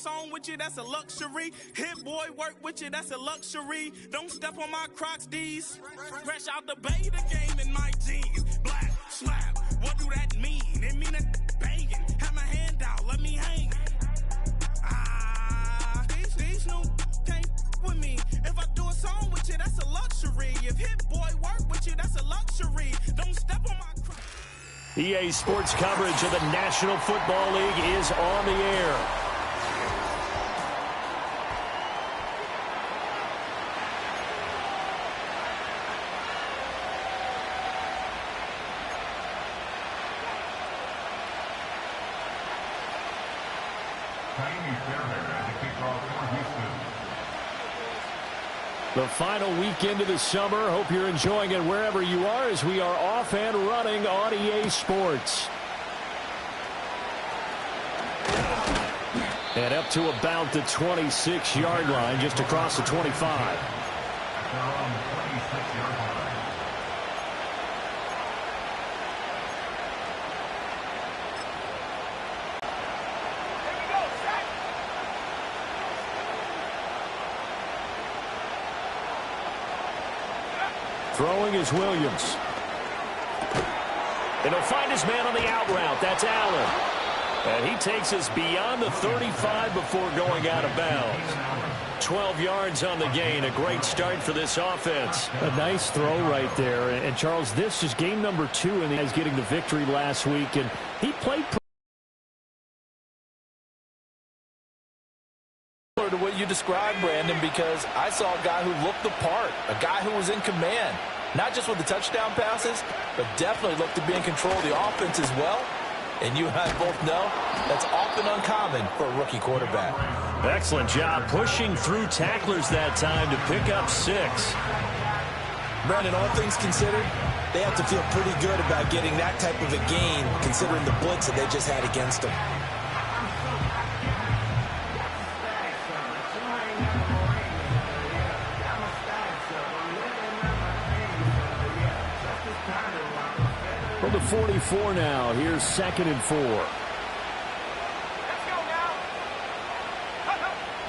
song with you, that's a luxury. Hit boy work with you, that's a luxury. Don't step on my Crocs, D's. Fresh out the bay, the game in my jeans. Black, slap, what do that mean? It mean a banging. Have my hand out, let me hang. These new can't with me. If I do a song with you, that's a luxury. If hit boy work with you, that's a luxury. Don't step on my Crocs. EA Sports coverage of the National Football League is on the air. The final weekend of the summer. Hope you're enjoying it wherever you are as we are off and running on EA Sports. And up to about the 26-yard line, just across the 25. Throwing is Williams. And he'll find his man on the out route. That's Allen. And he takes us beyond the 35 before going out of bounds. 12 yards on the gain. A great start for this offense. A nice throw right there. And Charles, this is game number 2 in the guys getting the victory last week. And he played to what you described, Brandon, because I saw a guy who looked the part, a guy who was in command, not just with the touchdown passes, but definitely looked to be in control of the offense as well. And you and I both know that's often uncommon for a rookie quarterback. Excellent job pushing through tacklers that time to pick up 6. Brandon, all things considered, they have to feel pretty good about getting that type of a gain, considering the blitz that they just had against them. From the 44 now. Here's 2nd and 4.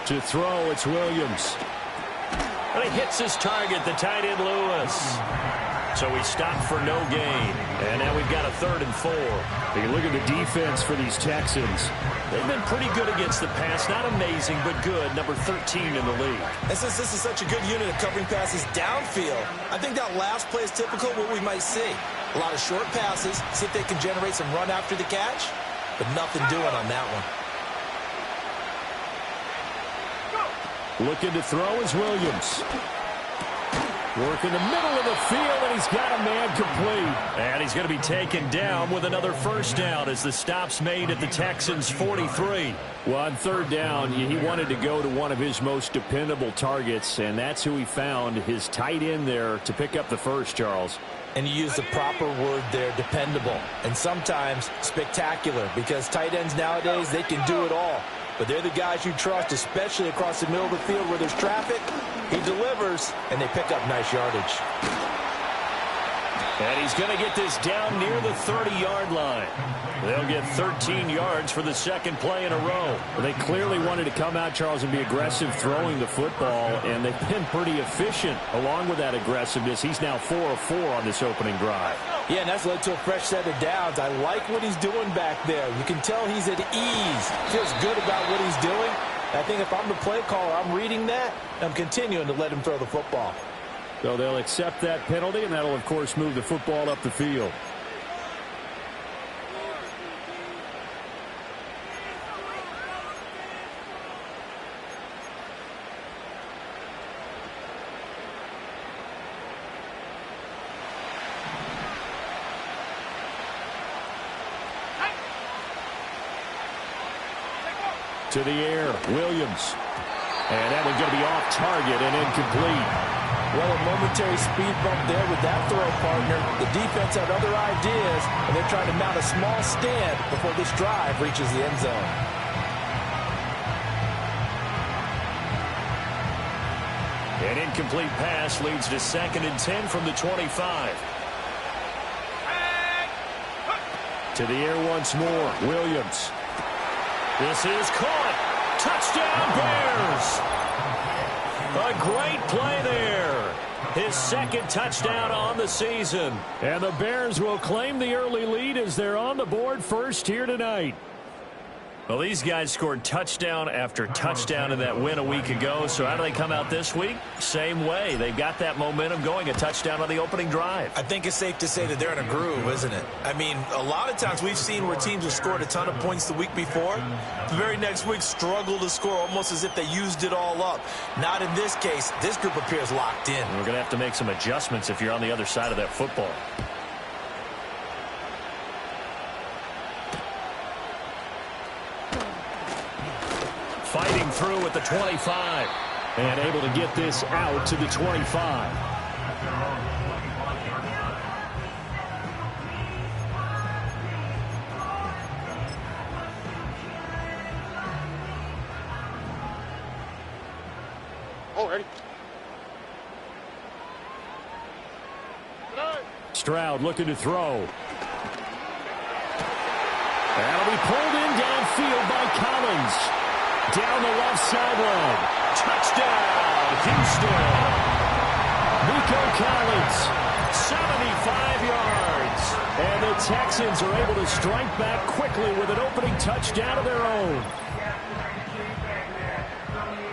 To throw, it's Williams. And he hits his target, the tight end Lewis. So he stopped for no gain. And now we've got a 3rd and 4. You look at the defense for these Texans. They've been pretty good against the pass. Not amazing, but good. Number 13 in the league. And since this is such a good unit of covering passes downfield, I think that last play is typical of what we might see. A lot of short passes, see if they can generate some run after the catch, but nothing doing on that one. Looking to throw is Williams. Work in the middle of the field, and he's got a man complete. And he's going to be taken down with another first down as the stop's made at the Texans' 43. Well, on 3rd down, he wanted to go to one of his most dependable targets, and that's who he found, his tight end there, to pick up the first, Charles. And you use the proper word there, dependable, and sometimes spectacular, because tight ends nowadays, they can do it all. But they're the guys you trust, especially across the middle of the field where there's traffic. He delivers, and they pick up nice yardage. And he's going to get this down near the 30-yard line. They'll get 13 yards for the second play in a row. Well, they clearly wanted to come out, Charles, and be aggressive throwing the football, and they've been pretty efficient along with that aggressiveness. He's now 4 of 4 on this opening drive. Yeah, and that's led to a fresh set of downs. I like what he's doing back there. You can tell he's at ease. Feels good about what he's doing. I think if I'm the play caller, I'm reading that, and I'm continuing to let him throw the football. So they'll accept that penalty, and that'll, of course, move the football up the field. To the air, Williams. And that one's going to be off target and incomplete. Well, a momentary speed bump there with that throw, partner. The defense had other ideas, and they're trying to mount a small stand before this drive reaches the end zone. An incomplete pass leads to 2nd and 10 from the 25. To the air once more, Williams. This is caught. Touchdown, Bears! A great play there. His second touchdown on the season. And the Bears will claim the early lead as they're on the board first here tonight. Well, these guys scored touchdown after touchdown in that win a week ago. So how do they come out this week? Same way. They've got that momentum going, a touchdown on the opening drive. I think it's safe to say that they're in a groove, isn't it? I mean, a lot of times we've seen where teams have scored a ton of points the week before. The very next week struggle to score almost as if they used it all up. Not in this case. This group appears locked in. We're going to have to make some adjustments if you're on the other side of that football. Fighting through at the 25. And able to get this out to the 25. Oh, ready. Stroud looking to throw. That'll be pulled in downfield by Collins. Down the left sideline. Touchdown, Houston. Nico Collins. 75 yards. And the Texans are able to strike back quickly with an opening touchdown of their own.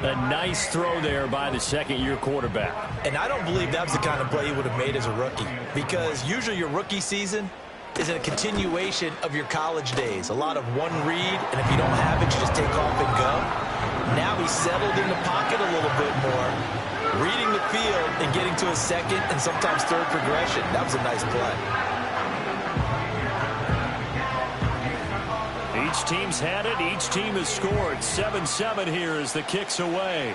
A nice throw there by the second-year quarterback. And I don't believe that was the kind of play he would have made as a rookie, because usually your rookie season is a continuation of your college days. A lot of one read, and if you don't have it, you just take off and go. Now he's settled in the pocket a little bit more, reading the field and getting to a second and sometimes third progression. That was a nice play. Each team's had it. Each team has scored. 7-7 here as the kick's away.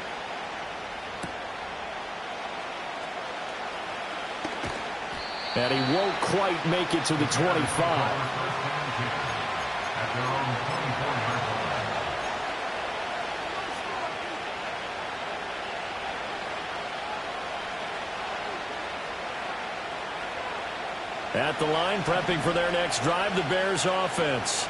And he won't quite make it to the 25. At the line, prepping for their next drive, the Bears offense.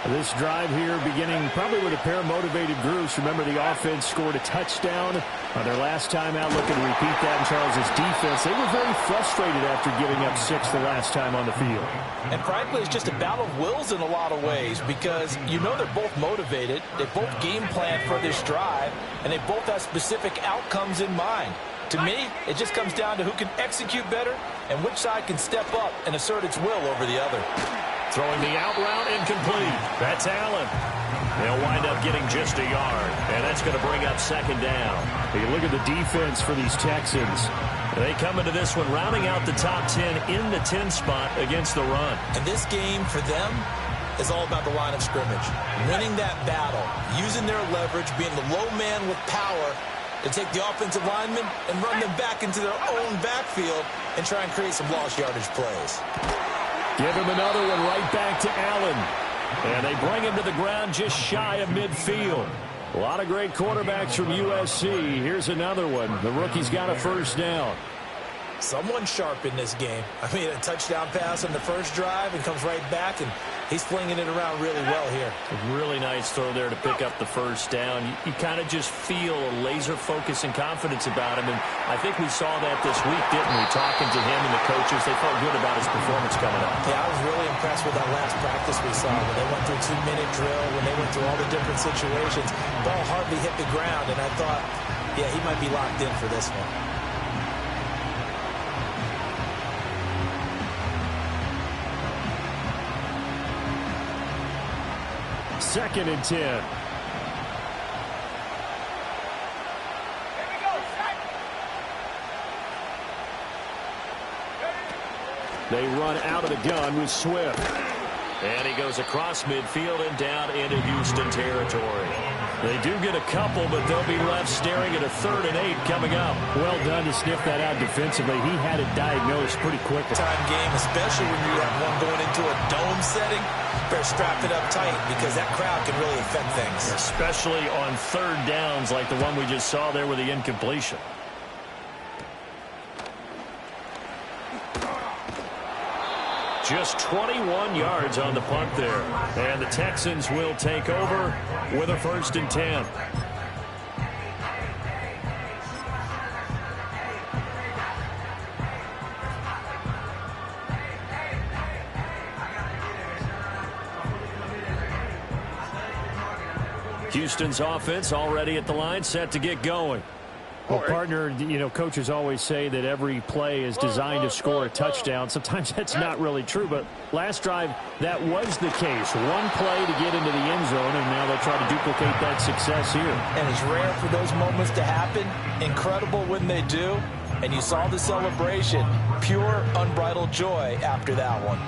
This drive here beginning probably with a pair of motivated groups. Remember, the offense scored a touchdown on their last time out, looking to repeat that in Charles's defense. They were very frustrated after giving up 6 the last time on the field. And frankly, it's just a battle of wills in a lot of ways, because you know they're both motivated, they both game plan for this drive, and they both have specific outcomes in mind. To me, it just comes down to who can execute better and which side can step up and assert its will over the other. Throwing the out route, incomplete. That's Allen. They'll wind up getting just a yard, and that's going to bring up second down. You look at the defense for these Texans. They come into this one rounding out the top 10 in the 10 spot against the run. And this game for them is all about the line of scrimmage. Winning that battle, using their leverage, being the low man with power to take the offensive linemen and run them back into their own backfield and try and create some lost yardage plays. Give him another one right back to Allen. And they bring him to the ground just shy of midfield. A lot of great quarterbacks from USC. Here's another one. The rookie's got a first down. Someone sharp in this game. I mean, a touchdown pass on the first drive and comes right back, and he's flinging it around really well here. A really nice throw there to pick up the first down. You kind of just feel a laser focus and confidence about him, and I think we saw that this week, didn't we? Talking to him and the coaches, they felt good about his performance coming up. Yeah, I was really impressed with that last practice we saw when they went through a 2-minute drill, when they went through all the different situations. Ball hardly hit the ground, and I thought, yeah, he might be locked in for this one. Second and 10. They run out of the gun with Swift. And he goes across midfield and down into Houston territory. They do get a couple, but they'll be left staring at a 3rd and 8 coming up. Well done to sniff that out defensively. He had it diagnosed pretty quickly. Time game, especially when you have one going into a dome setting. Better strap it up tight because that crowd can really affect things. Especially on 3rd downs like the one we just saw there with the incompletion. Just 21 yards on the punt there. And the Texans will take over with a 1st and 10. Houston's offense already at the line, set to get going. Well, partner, coaches always say that every play is designed to score a touchdown. Sometimes that's not really true, but last drive, that was the case. One play to get into the end zone, and now they'll try to duplicate that success here. And it's rare for those moments to happen. Incredible when they do. And you saw the celebration. Pure, unbridled joy after that one.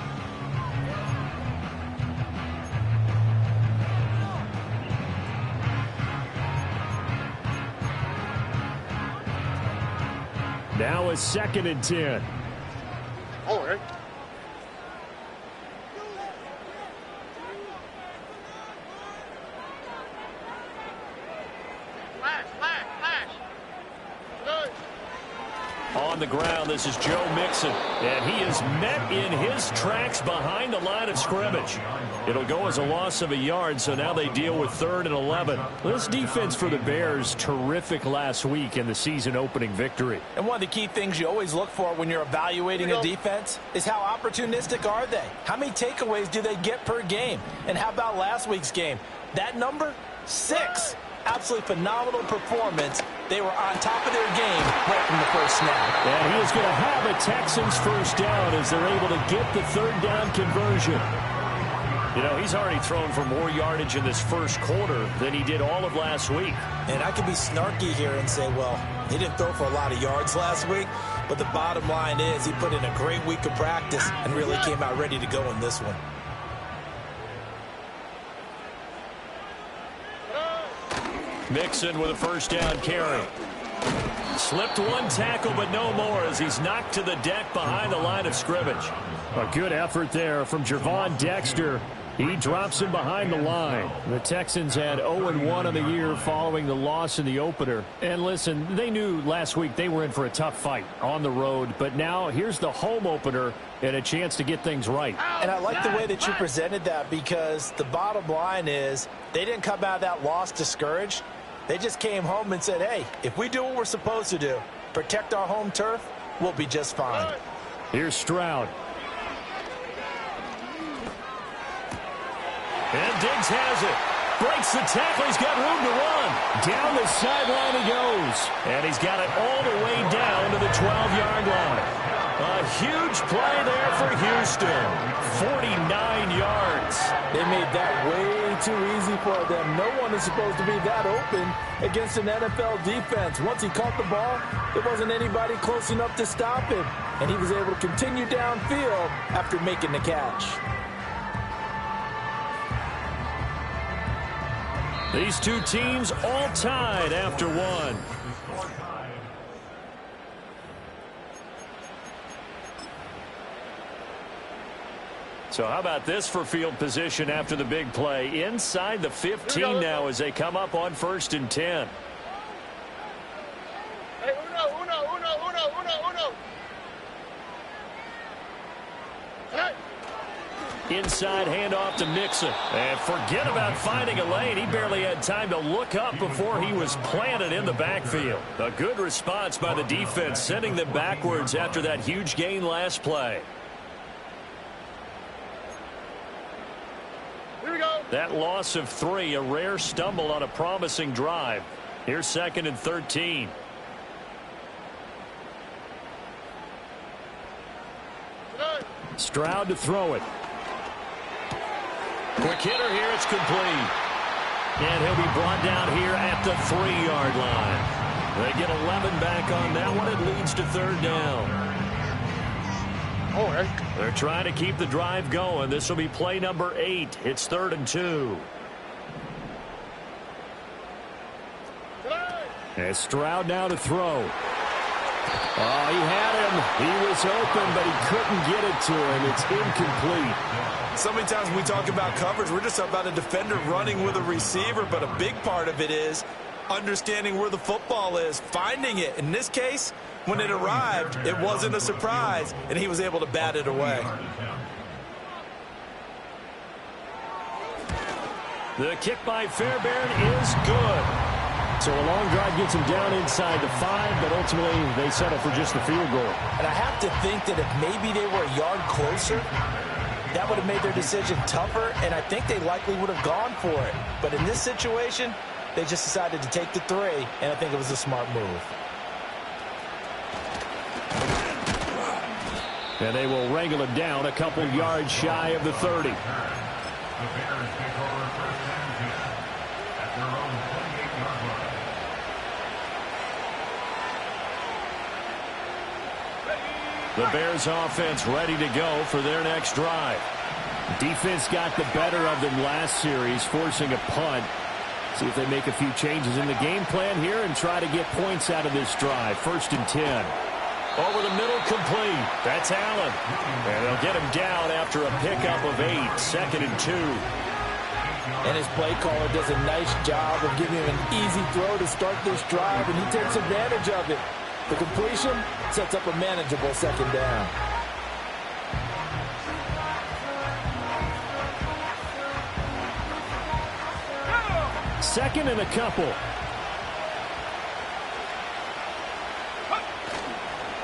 Now a 2nd and 10. All right. Flash. Good. On the ground, this is Joe Mixon, and he is met in his tracks behind the line of scrimmage. It'll go as a loss of a yard, so now they deal with 3rd and 11. This defense for the Bears, terrific last week in the season-opening victory. And one of the key things you always look for when you're evaluating a defense is how opportunistic are they? How many takeaways do they get per game? And how about last week's game? That number? 6. Absolutely phenomenal performance. They were on top of their game right from the first snap. And he is going to have a Texans 1st down as they're able to get the 3rd down conversion. He's already thrown for more yardage in this first quarter than he did all of last week. And I could be snarky here and say, well, he didn't throw for a lot of yards last week. But the bottom line is he put in a great week of practice and really came out ready to go in this one. Mixon with a 1st down carry. Slipped one tackle, but no more as he's knocked to the deck behind the line of scrimmage. A good effort there from Gervon Dexter. He drops him behind the line. The Texans had 0-1 on the year following the loss in the opener. And listen, they knew last week they were in for a tough fight on the road. But now here's the home opener and a chance to get things right. And I like the way that you presented that because the bottom line is they didn't come out of that loss discouraged. They just came home and said, hey, if we do what we're supposed to do, protect our home turf, we'll be just fine. Here's Stroud. And Diggs has it. Breaks the tackle. He's got room to run. Down the sideline he goes. And he's got it all the way down to the 12-yard line. A huge play there for Houston. 49 yards. They made that way too easy for them. No one is supposed to be that open against an NFL defense. Once he caught the ball, there wasn't anybody close enough to stop him. And he was able to continue downfield after making the catch. These two teams all tied after one. So how about this for field position after the big play? Inside the 15 now as they come up on 1st and 10. Hey, uno. Hey. Inside handoff to Mixon. And forget about finding a lane. He barely had time to look up before he was planted in the backfield. A good response by the defense, sending them backwards after that huge gain last play. Here we go. That loss of 3, a rare stumble on a promising drive. Here's 2nd and 13. Stroud to throw it. Quick hitter here, it's complete. And he'll be brought down here at the 3-yard line. They get 11 back on that one. It leads to 3rd down. All right. They're trying to keep the drive going. This will be play number 8. It's 3rd and 2. And Stroud now to throw. Oh, he had him. He was open, but he couldn't get it to him. It's incomplete. So many times when we talk about coverage, we're just about a defender running with a receiver, but a big part of it is understanding where the football is, finding it. In this case, when it arrived, it wasn't a surprise, and he was able to bat it away. The kick by Fairbairn is good. So a long drive gets them down inside the 5, but ultimately they settle for just the field goal. And I have to think that if maybe they were a yard closer, that would have made their decision tougher, and I think they likely would have gone for it. But in this situation, they just decided to take the 3, and I think it was a smart move. And they will wrangle him down a couple yards shy of the 30. The Bears offense ready to go for their next drive. Defense got the better of them last series, forcing a punt. See if they make a few changes in the game plan here and try to get points out of this drive. 1st and 10. Over the middle, complete. That's Allen. And they'll get him down after a pickup of 8. 2nd and 2. And his play caller does a nice job of giving him an easy throw to start this drive, and he takes advantage of it. The completion sets up a manageable 2nd down. Second and a couple.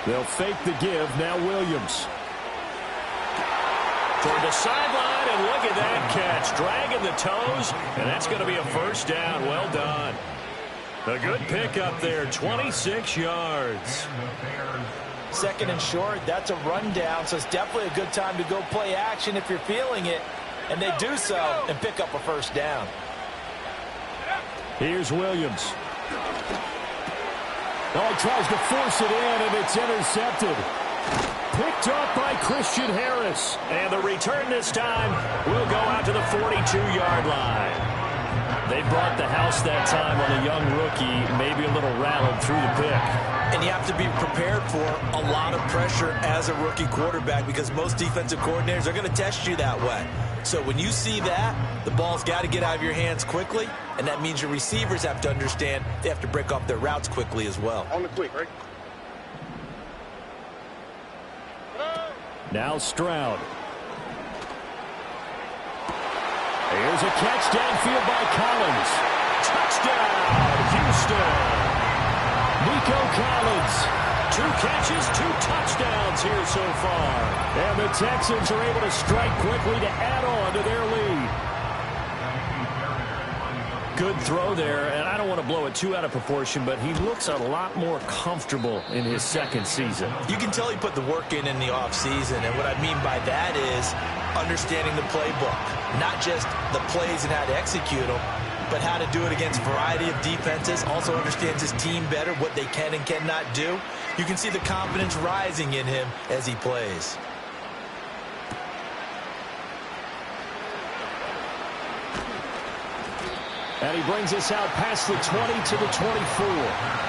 They'll fake the give. Now Williams. Toward the sideline, and look at that catch. Dragging the toes, and that's going to be a 1st down. Well done. A good pickup there, 26 yards. 2nd and short, that's a rundown, so it's definitely a good time to go play action if you're feeling it. And they do so and pick up a 1st down. Here's Williams. Oh, he tries to force it in, and it's intercepted. Picked up by Christian Harris. And the return this time will go out to the 42-yard line. They brought the house that time on a young rookie, maybe a little rattled through the pick. And you have to be prepared for a lot of pressure as a rookie quarterback because most defensive coordinators are going to test you that way. So when you see that, the ball's got to get out of your hands quickly, and that means your receivers have to understand they have to break off their routes quickly as well. On the quick, right? Now Stroud. Here's a catch downfield by Collins. Touchdown, Houston. Nico Collins. 2 catches, 2 touchdowns here so far. And the Texans are able to strike quickly to add on to their lead. Good throw there, and I don't want to blow it too out of proportion, but he looks a lot more comfortable in his 2nd season. You can tell he put the work in the offseason, and what I mean by that is understanding the playbook. Not just the plays and how to execute them, but how to do it against a variety of defenses. Also understands his team better, what they can and cannot do. You can see the confidence rising in him as he plays. And he brings us out past the 20 to the 24.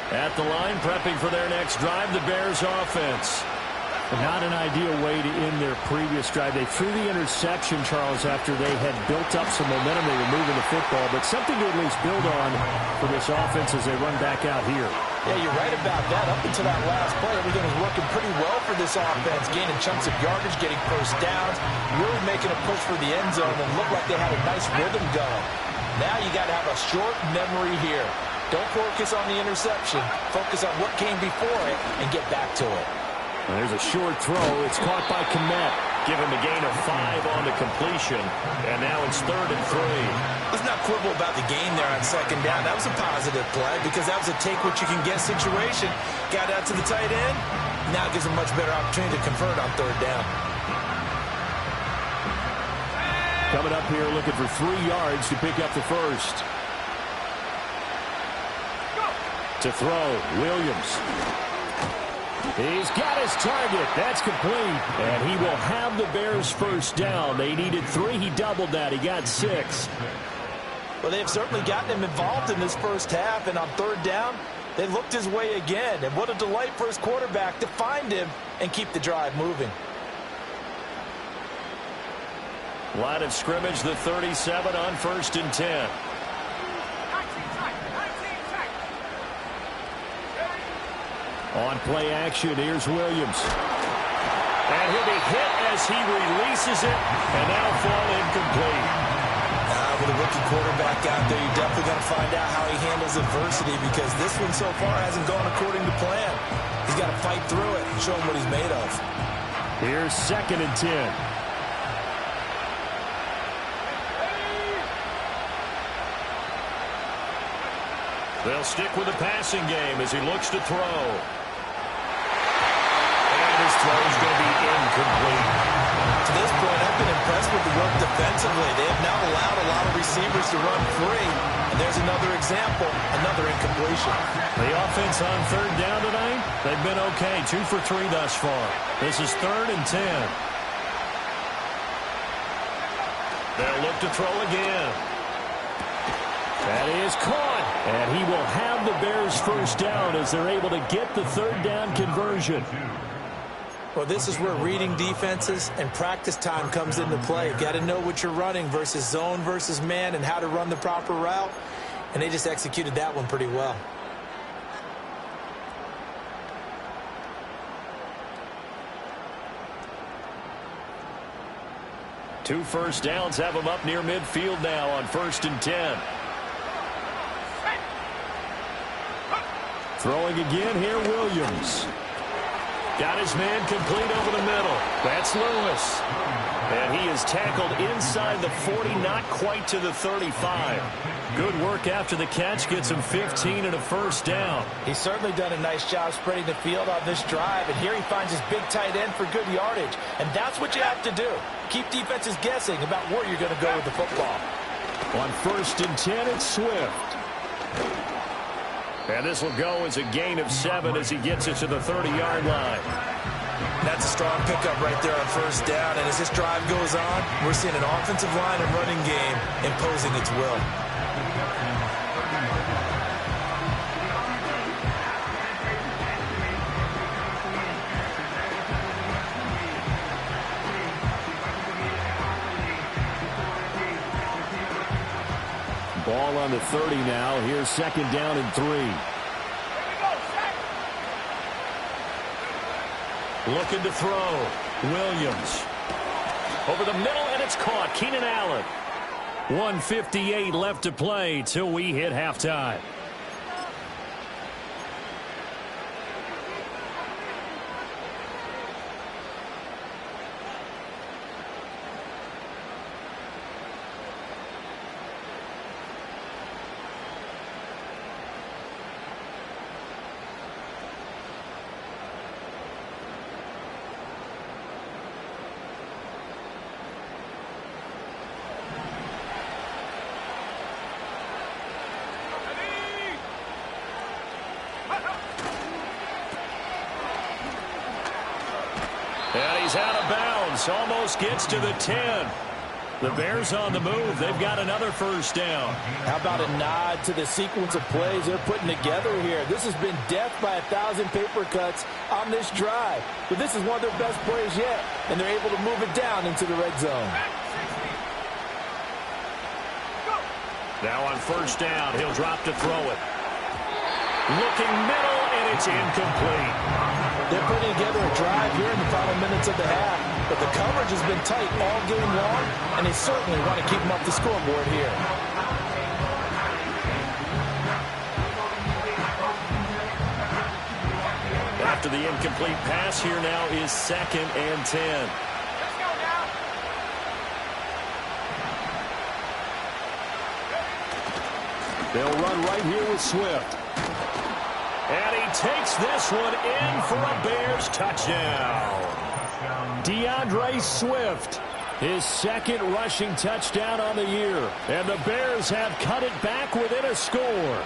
At the line, prepping for their next drive, the Bears offense. Not an ideal way to end their previous drive. They threw the interception, Charles, after they had built up some momentum. They were moving the football, but something to at least build on for this offense as they run back out here. Yeah, you're right about that. Up until that last play, everything was working pretty well for this offense, gaining chunks of yardage, getting 1st downs, really making a push for the end zone, and looked like they had a nice rhythm going. Now you got to have a short memory here. Don't focus on the interception. Focus on what came before it and get back to it. And there's a short throw. It's caught by Kmet. Give him a gain of 5 on the completion. And now it's 3rd and 3. Let's not quibble about the gain there on 2nd down. That was a positive play because that was a take-what-you-can-get situation. Got out to the tight end. Now gives him a much better opportunity to convert on 3rd down. Coming up here looking for 3 yards to pick up the 1st. To throw, Williams. He's got his target. That's complete. And he will have the Bears 1st down. They needed 3. He doubled that. He got 6. Well, they've certainly gotten him involved in this 1st half. And on 3rd down, they looked his way again. And what a delight for his quarterback to find him and keep the drive moving. Line of scrimmage, the 37 on 1st and 10. On play action, here's Williams. And he'll be hit as he releases it, and that'll fall incomplete. With a rookie quarterback out there, you're definitely going to find out how he handles adversity, because this one so far hasn't gone according to plan. He's got to fight through it and show him what he's made of. Here's 2nd and 10. They'll stick with the passing game as he looks to throw. And his throw is going to be incomplete. To this point, I've been impressed with the work defensively. They have not allowed a lot of receivers to run free. And there's another example, another incompletion. The offense on 3rd down tonight, they've been okay. 2 for 3 thus far. This is 3rd and 10. They'll look to throw again. That is caught. And he will have the Bears first down as they're able to get the 3rd down conversion. Well, this is where reading defenses and practice time comes into play. Got to know what you're running versus zone versus man and how to run the proper route. And they just executed that one pretty well. Two first downs have him up near midfield now on 1st and 10. Throwing again here, Williams. Got his man complete over the middle. That's Lewis. And he is tackled inside the 40, not quite to the 35. Good work after the catch. Gets him 15 and a first down. He's certainly done a nice job spreading the field on this drive. And here he finds his big tight end for good yardage. And that's what you have to do. Keep defenses guessing about where you're going to go with the football. On 1st and 10, it's Swift. And this will go as a gain of 7 as he gets it to the 30-yard line. That's a strong pickup right there on 1st down. And as this drive goes on, we're seeing an offensive line and running game imposing its will. Ball on the 30 now. Here's 2nd down and 3. Looking to throw. Williams. Over the middle, and it's caught. Keenan Allen. 1:58 left to play till we hit halftime. And he's out of bounds. Almost gets to the 10. The Bears on the move. They've got another first down. How about a nod to the sequence of plays they're putting together here? This has been death by 1,000 paper cuts on this drive. But this is one of their best plays yet, and they're able to move it down into the red zone. Now on 1st down, he'll drop to throw it. Looking middle, and it's incomplete. They're putting together a drive here in the final minutes of the half, but the coverage has been tight all game long, and they certainly want to keep them up the scoreboard here. After the incomplete pass, here now is 2nd and 10. They'll run right here with Swift. And he takes this one in for a Bears touchdown. DeAndre Swift, his 2nd rushing touchdown on the year. And the Bears have cut it back within a score.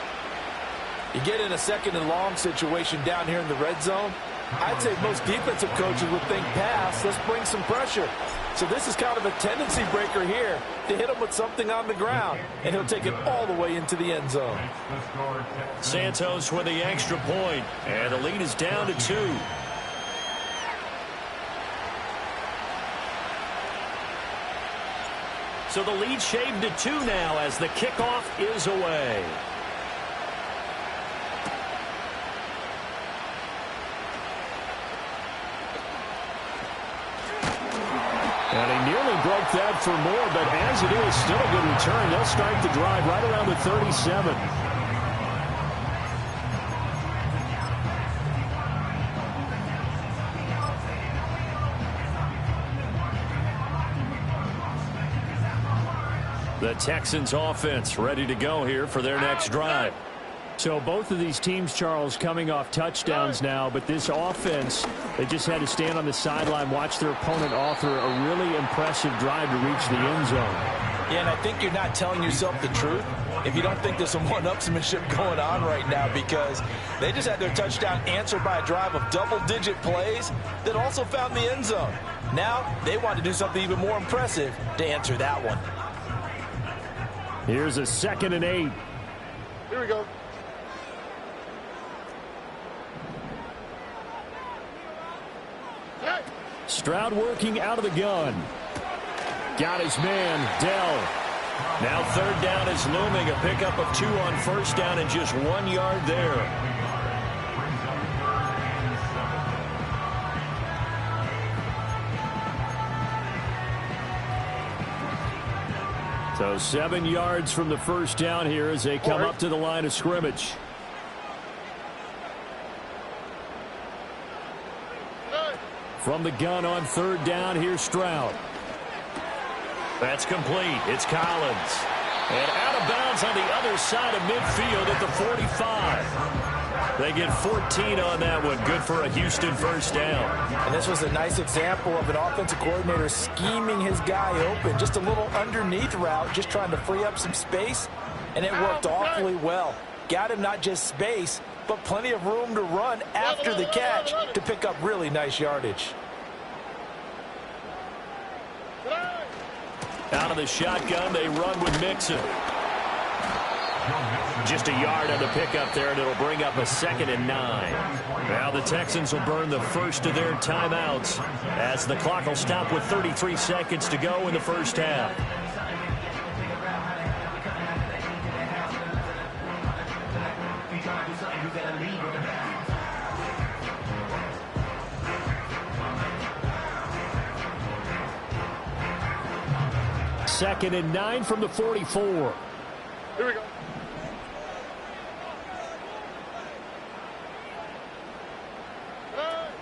You get in a 2nd and long situation down here in the red zone, I'd say most defensive coaches would think pass, let's bring some pressure. So this is kind of a tendency breaker here to hit him with something on the ground, and he'll take it all the way into the end zone. Santos with the extra point, and the lead is down to 2. So the lead shaved to 2 now as the kickoff is away. nearly broke that for more, but as it is, still a good return. They'll start the drive right around the 37. The Texans offense ready to go here for their next drive. So both of these teams, Charles, coming off touchdowns now, but this offense, they just had to stand on the sideline, watch their opponent offer a really impressive drive to reach the end zone. Yeah, and I think you're not telling yourself the truth if you don't think there's some one-upsmanship going on right now, because they just had their touchdown answered by a drive of double-digit plays that also found the end zone. Now they want to do something even more impressive to answer that one. Here's a 2nd and 8. Here we go. Hey. Stroud working out of the gun. Got his man, Dell. Now 3rd down is looming. A pickup of 2 on 1st down and just 1 yard there. So 7 yards from the 1st down here as they come up to the line of scrimmage. From the gun on 3rd down, here's Stroud. That's complete. It's Collins. And out of bounds on the other side of midfield at the 45. They get 14 on that one. Good for a Houston 1st down. And this was a nice example of an offensive coordinator scheming his guy open. Just a little underneath route, just trying to free up some space. And it worked awfully well. Got him not just space, but plenty of room to run after the catch to pick up really nice yardage. Out of the shotgun, they run with Mixon. Just a yard on the pickup there, and it'll bring up a 2nd and 9. Now the Texans will burn the first of their timeouts as the clock will stop with 33 seconds to go in the 1st half. Second and 9 from the 44. Here we go.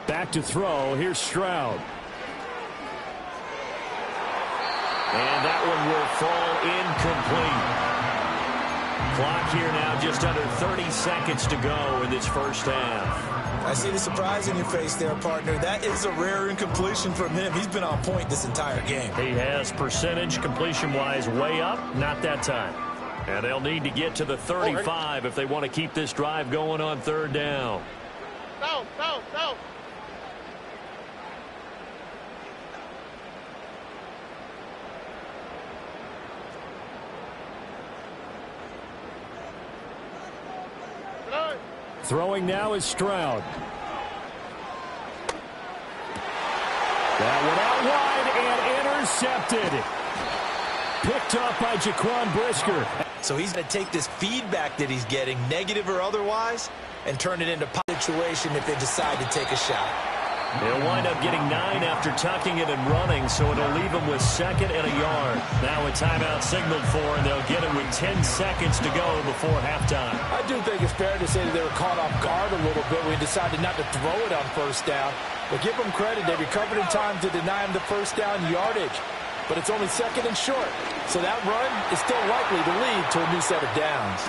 Back to throw. Here's Stroud. And that one will fall incomplete. Clock here now just under 30 seconds to go in this 1st half. I see the surprise in your face there, partner. That is a rare incompletion from him. He's been on point this entire game. He has percentage completion-wise way up. Not that time. And they'll need to get to the 35 if they want to keep this drive going on 3rd down. No. Throwing now is Stroud. That one out wide and intercepted. Picked off by Jaquan Brisker. So he's going to take this feedback that he's getting, negative or otherwise, and turn it into a situation if they decide to take a shot. They'll wind up getting 9 after tucking it and running, so it'll leave them with 2nd and a yard. Now a timeout signaled for, and they'll get it with 10 seconds to go before halftime. I do think it's fair to say that they were caught off guard a little bit when he decided not to throw it on 1st down. But give them credit, they recovered in time to deny him the 1st down yardage. But it's only 2nd and short, so that run is still likely to lead to a new set of downs.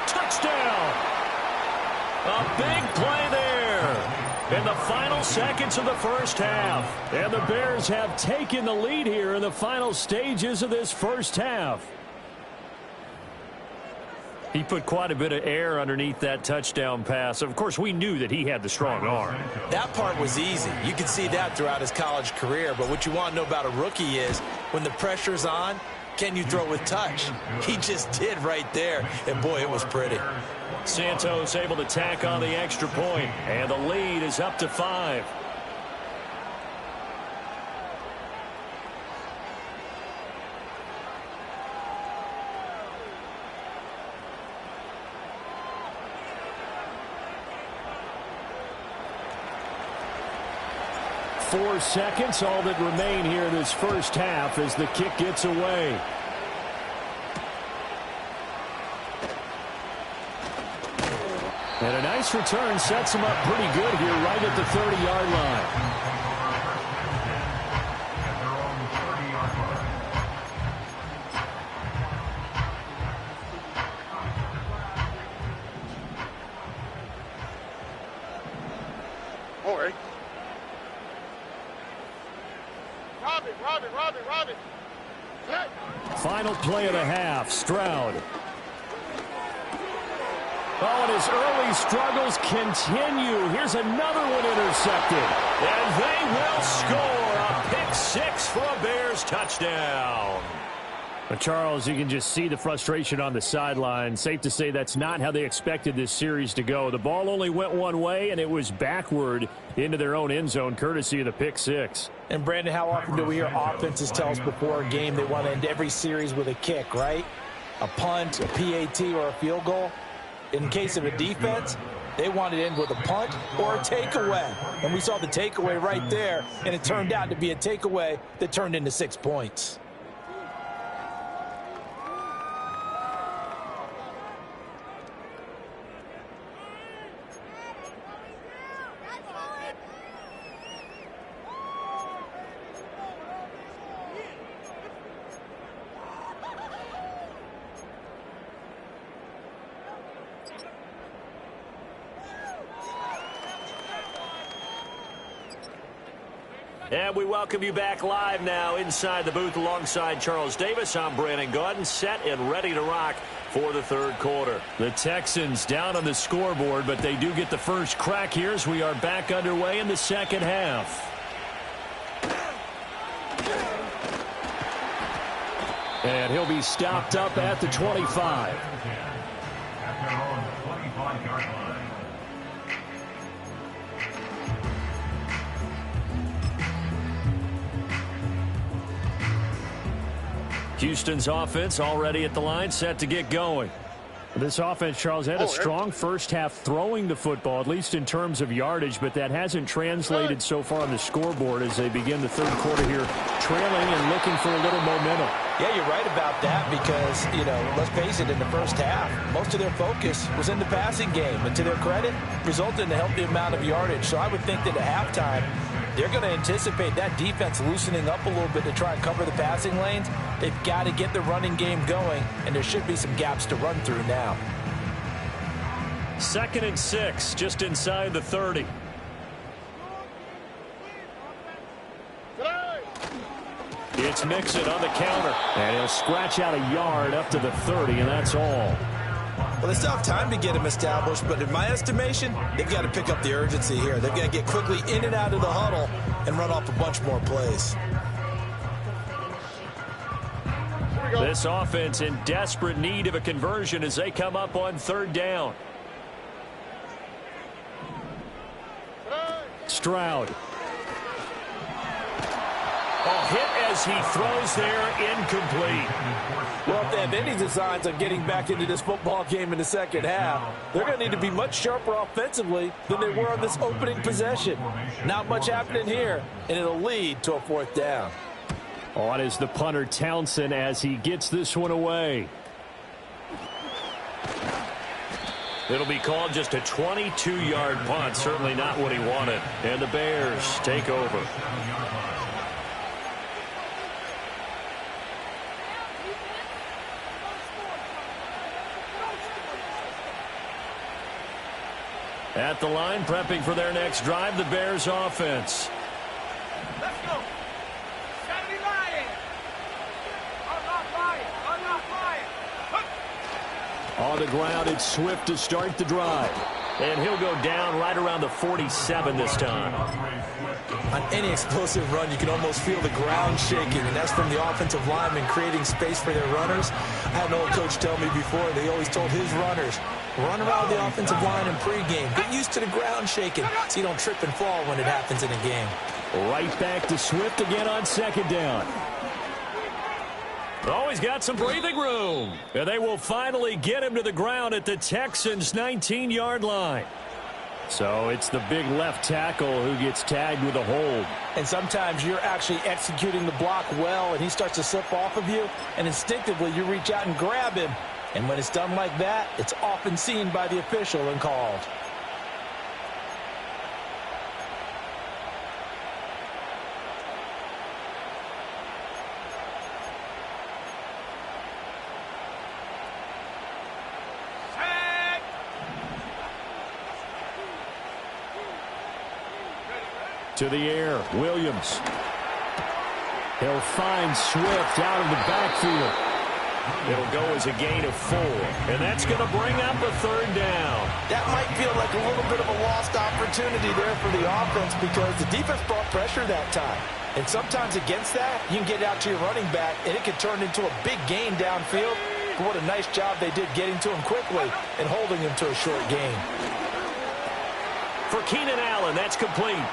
Touchdown! A big play there in the final seconds of the 1st half. And the Bears have taken the lead here in the final stages of this 1st half. He put quite a bit of air underneath that touchdown pass. Of course, we knew that he had the strong arm. That part was easy. You can see that throughout his college career. But what you want to know about a rookie is when the pressure's on, can you throw with touch? He just did right there. And, boy, it was pretty. Santos able to tack on the extra point, and the lead is up to 5. 4 seconds, all that remain here in this first half as the kick gets away. And a nice return sets him up pretty good here right at the 30-yard line. Robbie. Final play of the half, Stroud. Oh, and his early struggles continue. Here's another one intercepted. And they will score a pick-6 for a Bears touchdown. But Charles, you can just see the frustration on the sideline. Safe to say that's not how they expected this series to go. The ball only went one way, and it was backward into their own end zone, courtesy of the pick-6. And, Brandon, how often do we hear offenses tell us before a game they want to end every series with a kick, right? A punt, a PAT, or a field goal. In case of a defense, they wanted to end with a punt or a takeaway. And we saw the takeaway right there, and it turned out to be a takeaway that turned into 6 points. And we welcome you back live now inside the booth alongside Charles Davis. I'm Brandon Gaudin, set and ready to rock for the third quarter. The Texans down on the scoreboard, but they do get the first crack here as we are back underway in the second half. And he'll be stopped up at the 25. Houston's offense already at the line, set to get going. This offense, Charles, had a strong first half throwing the football, at least in terms of yardage, but that hasn't translated so far on the scoreboard as they begin the third quarter here, trailing and looking for a little momentum. Yeah, you're right about that because, let's face it, in the first half, most of their focus was in the passing game. And to their credit, resulted in a healthy amount of yardage. So I would think that at halftime, they're going to anticipate that defense loosening up a little bit to try and cover the passing lanes. They've got to get the running game going, and there should be some gaps to run through now. 2nd and 6, just inside the 30. It's Mixon on the counter, and he'll scratch out a yard up to the 30, and that's all. Well, they still have time to get him established, but in my estimation, they've got to pick up the urgency here. They've got to get quickly in and out of the huddle and run off a bunch more plays. This offense in desperate need of a conversion as they come up on 3rd down. Stroud. Hit as he throws there, incomplete. Well, if they have any designs on getting back into this football game in the second half, they're going to need to be much sharper offensively than they were on this opening possession. Not much happening here, and it'll lead to a 4th down. On is the punter Townsend as he gets this one away. It'll be called just a 22-yard punt, certainly not what he wanted. And the Bears take over. At the line, prepping for their next drive, the Bears offense. Let's go. Gotta be lying. I'm not lying. I'm not lying. On the ground, it's Swift to start the drive. And he'll go down right around the 47 this time. On any explosive run, you can almost feel the ground shaking, and that's from the offensive linemen creating space for their runners. I had an old coach tell me before, they always told his runners, run around the offensive line in pregame. Get used to the ground shaking so you don't trip and fall when it happens in a game. Right back to Swift again on 2nd down. Oh, he's got some breathing room. And they will finally get him to the ground at the Texans' 19-yard line. So it's the big left tackle who gets tagged with a hold. And sometimes you're actually executing the block well, and he starts to slip off of you, and instinctively you reach out and grab him. And when it's done like that, it's often seen by the official and called. To the air, Williams. He'll find Swift out of the backfield. It'll go as a gain of 4, and that's going to bring up a 3rd down. That might feel like a little bit of a lost opportunity there for the offense because the defense brought pressure that time. And sometimes against that, you can get out to your running back, and it can turn into a big gain downfield. But what a nice job they did getting to him quickly and holding him to a short gain. For Keenan Allen, that's complete.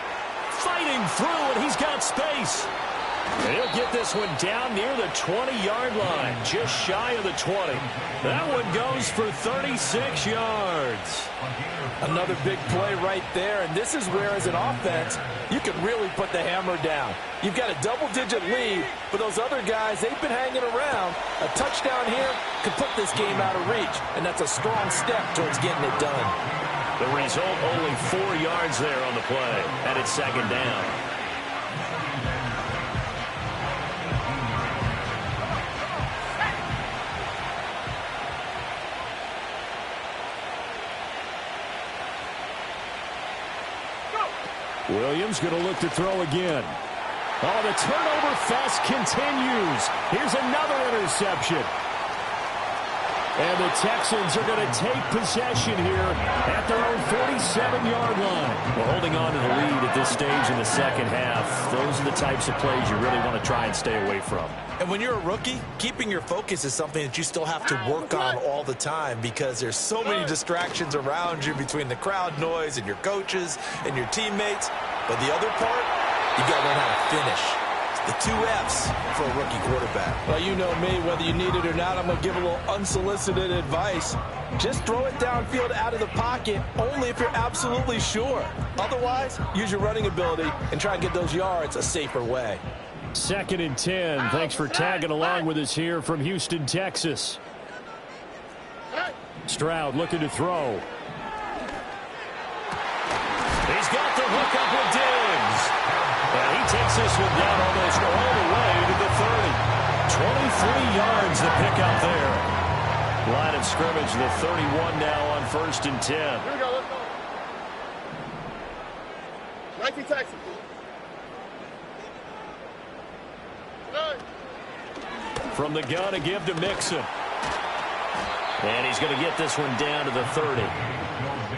Fighting through, and he's got space. And he'll get this one down near the 20-yard line, just shy of the 20. That one goes for 36 yards. Another big play right there, and this is where, as an offense, you can really put the hammer down. You've got a double-digit lead, but those other guys, they've been hanging around. A touchdown here could put this game out of reach, and that's a strong step towards getting it done. The result, only 4 yards there on the play, and it's 2nd down. Williams going to look to throw again. Oh, the turnover fest continues. Here's another interception. And the Texans are going to take possession here at their own 47-yard line. Well, holding on to the lead at this stage in the second half, those are the types of plays you really want to try and stay away from. And when you're a rookie, keeping your focus is something that you still have to work on all the time because there's so many distractions around you between the crowd noise and your coaches and your teammates. But the other part, you got to learn how to finish. The 2 F's for a rookie quarterback. Well, you know me, whether you need it or not, I'm going to give a little unsolicited advice. Just throw it downfield out of the pocket only if you're absolutely sure. Otherwise, use your running ability and try and get those yards a safer way. 2nd and 10. Thanks for tagging along with us here from Houston, Texas. Stroud looking to throw. He's got the hook up with Diggs. And he takes this one down almost all the way to the 30. 23 yards the pickup there. Line of scrimmage, the 31 now on 1st and 10. Here we go, let's go. 19 Texas. From the gun, a give to Mixon. And he's going to get this one down to the 30.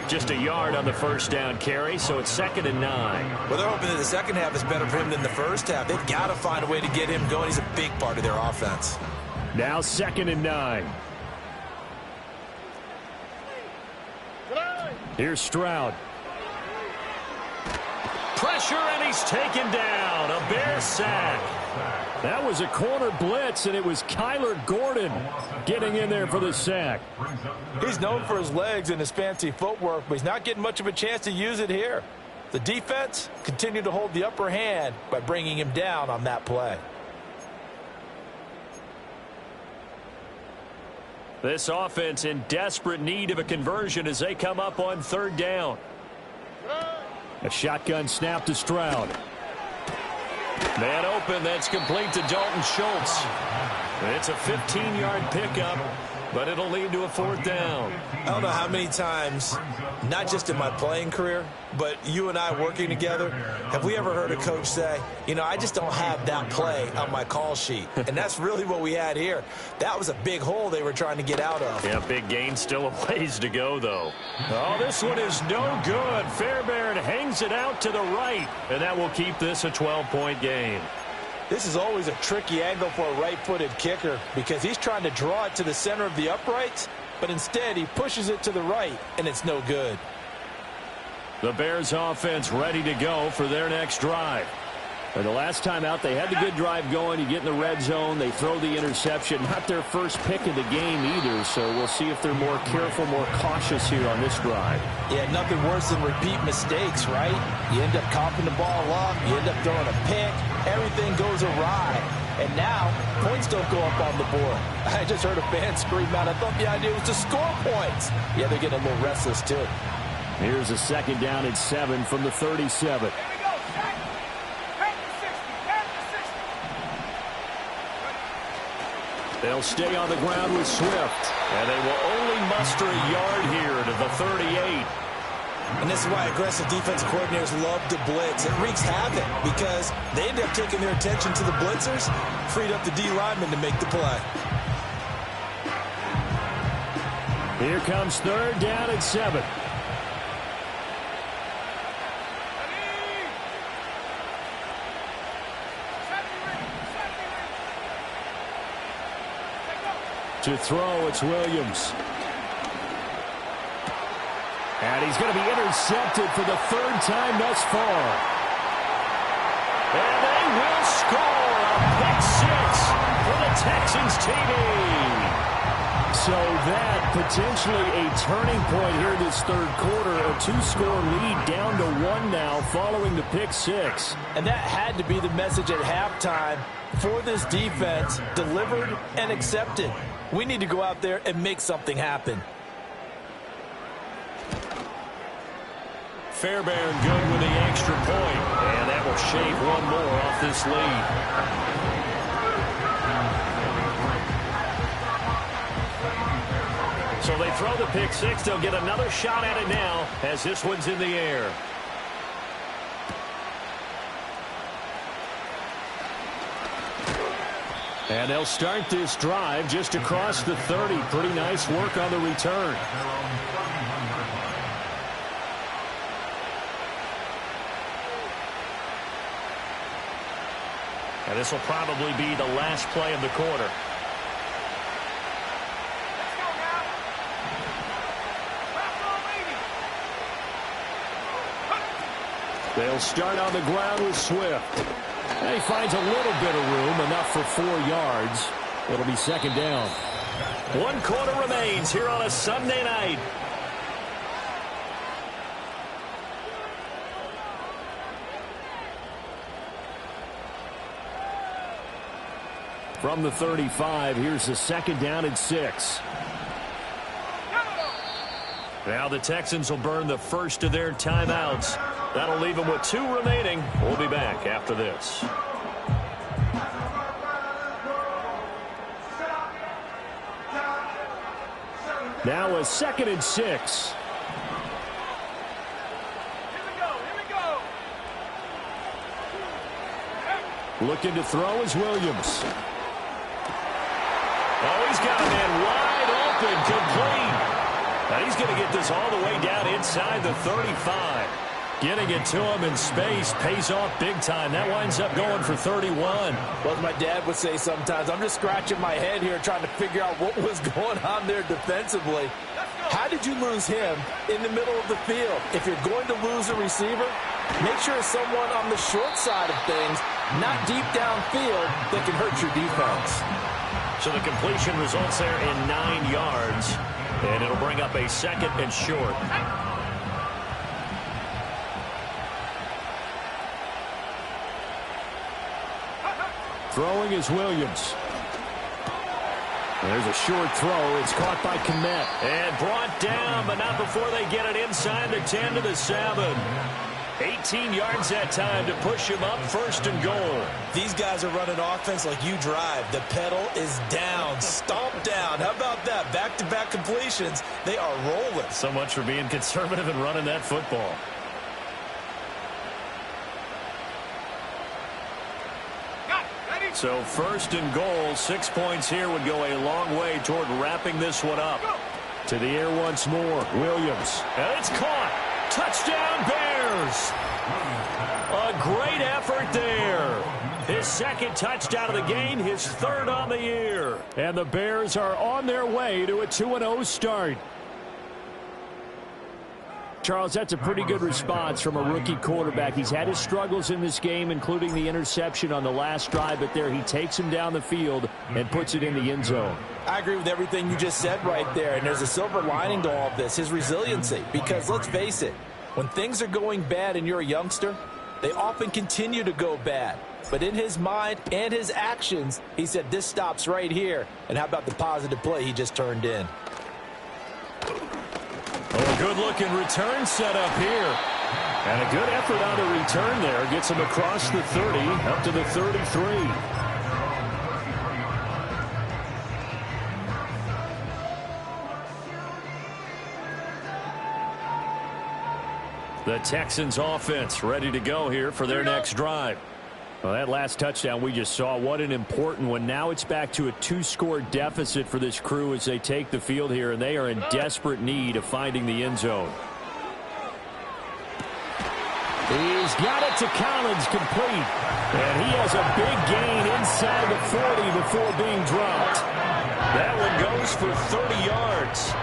Just a yard on the 1st down carry, so it's 2nd and 9. Well, they're hoping that the second half is better for him than the first half. They've got to find a way to get him going. He's a big part of their offense. Now 2nd and 9. Here's Stroud. Pressure, and he's taken down. A Bear sack. That was a corner blitz, and it was Kyler Gordon getting in there for the sack. He's known for his legs and his fancy footwork, but he's not getting much of a chance to use it here. The defense continued to hold the upper hand by bringing him down on that play. This offense in desperate need of a conversion as they come up on 3rd down. A shotgun snap to Stroud. Man open, that's complete to Dalton Schultz. It's a 15-yard pickup, but it'll lead to a 4th down. I don't know how many times, not just in my playing career, but you and I working together, have we ever heard a coach say, you know, I just don't have that play on my call sheet. And that's really what we had here. That was a big hole they were trying to get out of. Yeah, big gain, still a ways to go, though. Oh, this one is no good. Fairbairn hangs it out to the right, and that will keep this a 12-point game. This is always a tricky angle for a right-footed kicker because he's trying to draw it to the center of the uprights, but instead he pushes it to the right, and it's no good. The Bears offense ready to go for their next drive. The last time out, they had the good drive going. You get in the red zone, they throw the interception. Not their first pick of the game either, so we'll see if they're more careful, more cautious here on this drive. Yeah, nothing worse than repeat mistakes, right? You end up coughing the ball up, you end up throwing a pick, everything goes awry. And now, points don't go up on the board. I just heard a fan scream out, I thought the idea was to score points. Yeah, they're getting a little restless too. Here's a 2nd down and 7 from the 37. They'll stay on the ground with Swift. And they will only muster a yard here to the 38. And this is why aggressive defensive coordinators love to blitz. It wreaks havoc because they end up taking their attention to the blitzers, freed up the D lineman to make the play. Here comes 3rd down and 7. To throw, it's Williams. And he's going to be intercepted for the 3rd time thus far. And they will score a pick 6 for the Texans TV. So that potentially a turning point here this 3rd quarter. A 2-score lead down to 1 now following the pick 6. And that had to be the message at halftime for this defense, delivered and accepted. We need to go out there and make something happen. Fairbairn good with the extra point. And that will shave one more off this lead. So they throw the pick 6. They'll get another shot at it now as this one's in the air. And they'll start this drive just across the 30. Pretty nice work on the return. And this will probably be the last play of the quarter. They'll start on the ground with Swift. And he finds a little bit of room, enough for 4 yards. It'll be 2nd down. 1 quarter remains here on a Sunday night. From the 35, here's the 2nd down and 6. Now the Texans will burn the first of their timeouts. That'll leave them with 2 remaining. We'll be back after this. Now a 2nd and 6. Looking to throw is Williams. Oh, he's got a man wide open, complete. Now he's going to get this all the way down inside the 35. Getting it to him in space pays off big time. That winds up going for 31. Well, as my dad would say sometimes, I'm just scratching my head here trying to figure out what was going on there defensively. How did you lose him in the middle of the field? If you're going to lose a receiver, make sure it's someone on the short side of things, not deep downfield, that can hurt your defense. So the completion results there in 9 yards, and it'll bring up a 2nd and short. Throwing is Williams. There's a short throw. It's caught by Kmet. And brought down, but not before they get it inside the 10 to the 7. 18 yards that time to push him up 1st and goal. These guys are running offense like you drive. The pedal is down, stomp down. How about that? Back-to-back completions. They are rolling. So much for being conservative and running that football. So 1st and goal, 6 points here would go a long way toward wrapping this one up. To the air once more, Williams. And it's caught. Touchdown, Bears. A great effort there. His 2nd touchdown of the game, his 3rd on the year. And the Bears are on their way to a 2-0 start. Charles, that's a pretty good response from a rookie quarterback. He's had his struggles in this game, including the interception on the last drive, but there he takes him down the field and puts it in the end zone. I agree with everything you just said right there, and there's a silver lining to all of this, his resiliency. Because let's face it, when things are going bad and you're a youngster, they often continue to go bad. But in his mind and his actions, he said, this stops right here. And how about the positive play he just turned in? Oh, a good-looking return set up here. And a good effort on the return there. Gets him across the 30, up to the 33. The Texans offense ready to go here for their next drive. Well, that last touchdown we just saw, what an important one. Now it's back to a 2-score deficit for this crew as they take the field here, and they are in desperate need of finding the end zone. He's got it to Collins, complete. And he has a big gain inside the 40 before being dropped. That one goes for 30 yards.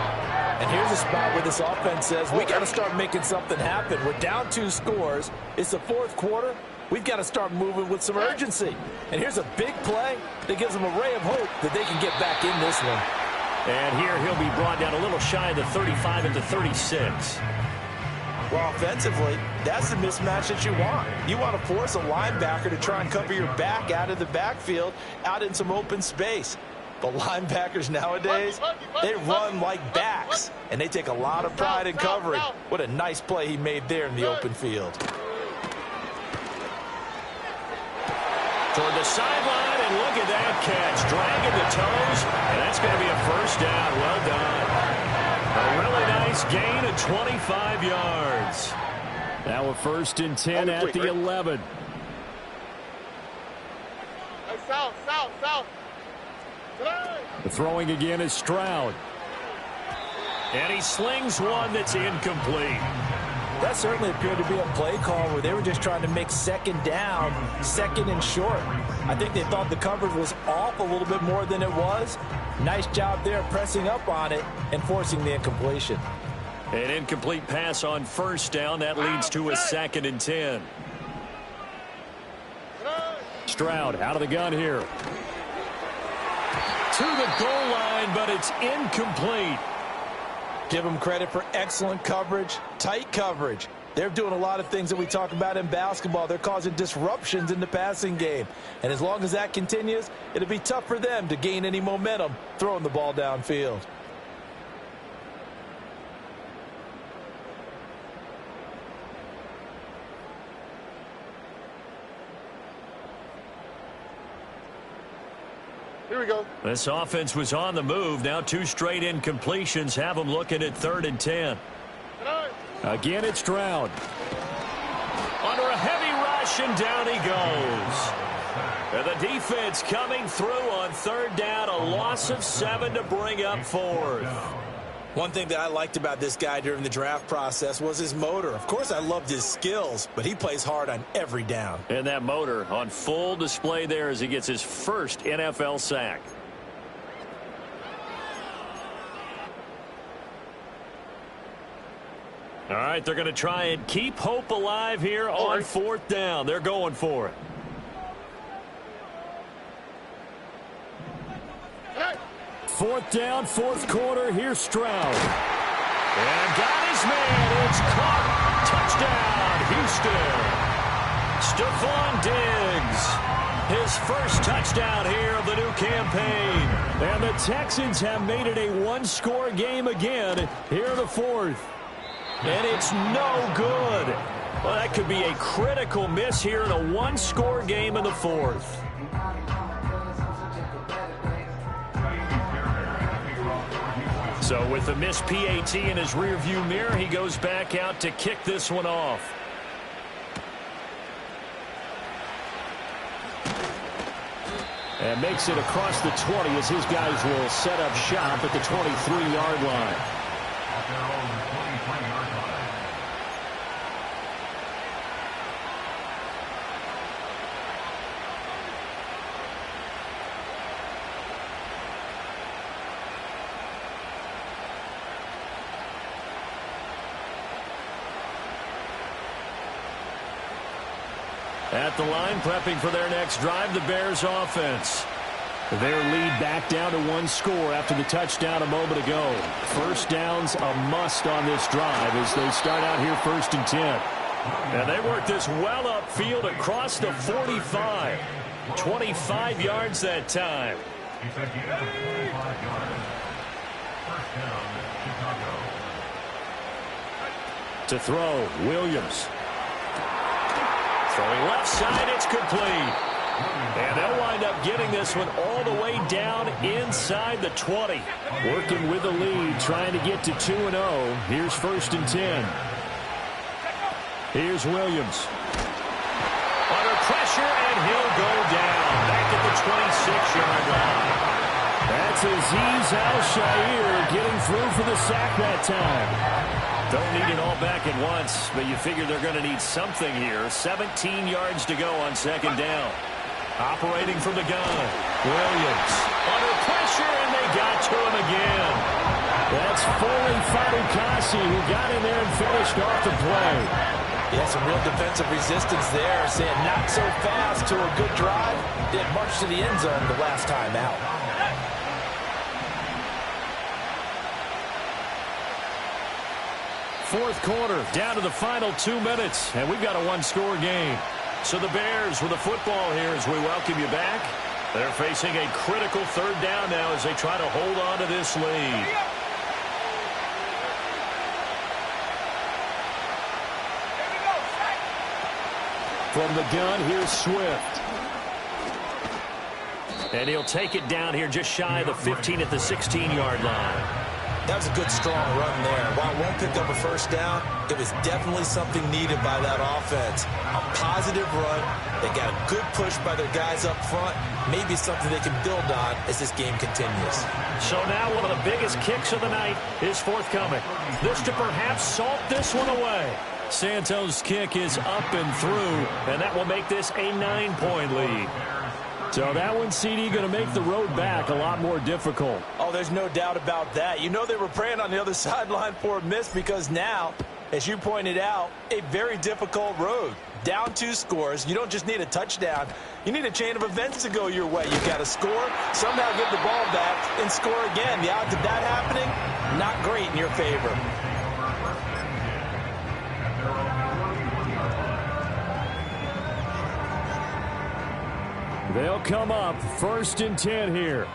And here's a spot where this offense says, we got to start making something happen. We're down 2 scores. It's the 4th quarter. We've got to start moving with some urgency. And here's a big play that gives them a ray of hope that they can get back in this one. And here he'll be brought down a little shy of the 35 at the 36. Well, offensively, that's the mismatch that you want. You want to force a linebacker to try and cover your back out of the backfield, out in some open space. But linebackers nowadays, they run like backs, and they take a lot of pride in covering. What a nice play he made there in the open field. Toward the sideline, and look at that catch. Dragging the toes, and that's going to be a first down. Well done. A really nice gain of 25 yards. Now a 1st and 10 at the 11. South. The throwing again is Stroud. And he slings one that's incomplete. That certainly appeared to be a play call where they were just trying to make 2nd down, 2nd and short. I think they thought the coverage was off a little bit more than it was. Nice job there pressing up on it and forcing the incompletion. An incomplete pass on 1st down. That leads to a 2nd and 10. Stroud out of the gun here. To the goal line, but it's incomplete. Give them credit for excellent coverage, tight coverage. They're doing a lot of things that we talk about in basketball. They're causing disruptions in the passing game. And as long as that continues, it'll be tough for them to gain any momentum throwing the ball downfield. Here we go. This offense was on the move. Now 2 straight incompletions have them looking at 3rd and 10. Again, it's Stroud. Under a heavy rush, and down he goes. And the defense coming through on 3rd down. A loss of 7 to bring up 4th. One thing that I liked about this guy during the draft process was his motor. Of course, I loved his skills, but he plays hard on every down. And that motor on full display there as he gets his first NFL sack. All right, they're going to try and keep hope alive here on 4th down. They're going for it. Fourth down, 4th quarter. Here's Stroud. And got his man. It's caught. Touchdown, Houston. Stephon Diggs. His first touchdown here of the new campaign. And the Texans have made it a 1-score game again here in the 4th. And it's no good. Well, that could be a critical miss here in a 1-score game in the 4th. So with the missed PAT in his rearview mirror, he goes back out to kick this one off. And makes it across the 20 as his guys will set up shop at the 23-yard line. At the line, prepping for their next drive, the Bears offense. Their lead back down to 1 score after the touchdown a moment ago. First down's a must on this drive as they start out here 1st and 10. And they work this well upfield across the 45. 25 yards that time. To throw, Williams. Throwing left side, it's complete. And they'll wind up getting this one all the way down inside the 20. Working with the lead, trying to get to 2-0. Here's 1st and 10. Here's Williams. Under pressure, and he'll go down. Back at the 26-yard line. That's Azeez Al-Shaair getting through for the sack that time. Don't need it all back at once, but you figure they're going to need something here. 17 yards to go on 2nd down. Operating from the gun, Williams. Under pressure, and they got to him again. That's Foley Fatukasi who got in there and finished off the play. Yeah, some real defensive resistance there, saying not so fast to a good drive. Did march to the end zone the last time out. Fourth quarter, down to the final 2 minutes, and we've got a 1-score game. So the Bears with the football here as we welcome you back. They're facing a critical 3rd down now as they try to hold on to this lead. From the gun, here's Swift. And he'll take it down here just shy of the 15 at the 16-yard line. That was a good, strong run there. While it won't pick up a 1st down, it was definitely something needed by that offense. A positive run. They got a good push by their guys up front. Maybe something they can build on as this game continues. So now one of the biggest kicks of the night is forthcoming. This to perhaps salt this one away. Santos' kick is up and through, and that will make this a 9-point lead. So that one, CD, going to make the road back a lot more difficult. Oh, there's no doubt about that. You know they were praying on the other sideline for a miss because now, as you pointed out, a very difficult road. Down 2 scores. You don't just need a touchdown. You need a chain of events to go your way. You've got to score, somehow get the ball back, and score again. The odds of that happening, not great in your favor. They'll come up 1st and 10 here.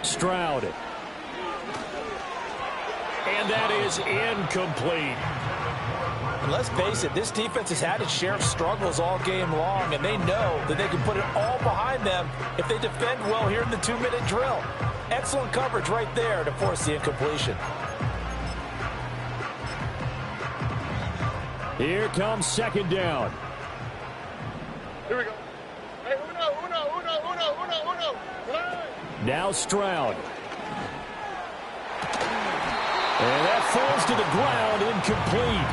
Stroud. And that is incomplete. And let's face it, this defense has had its share of struggles all game long, and they know that they can put it all behind them if they defend well here in the 2-minute drill. Excellent coverage right there to force the incompletion. Here comes 2nd down. Here we go. Hey, uno. Now Stroud. And that falls to the ground, incomplete.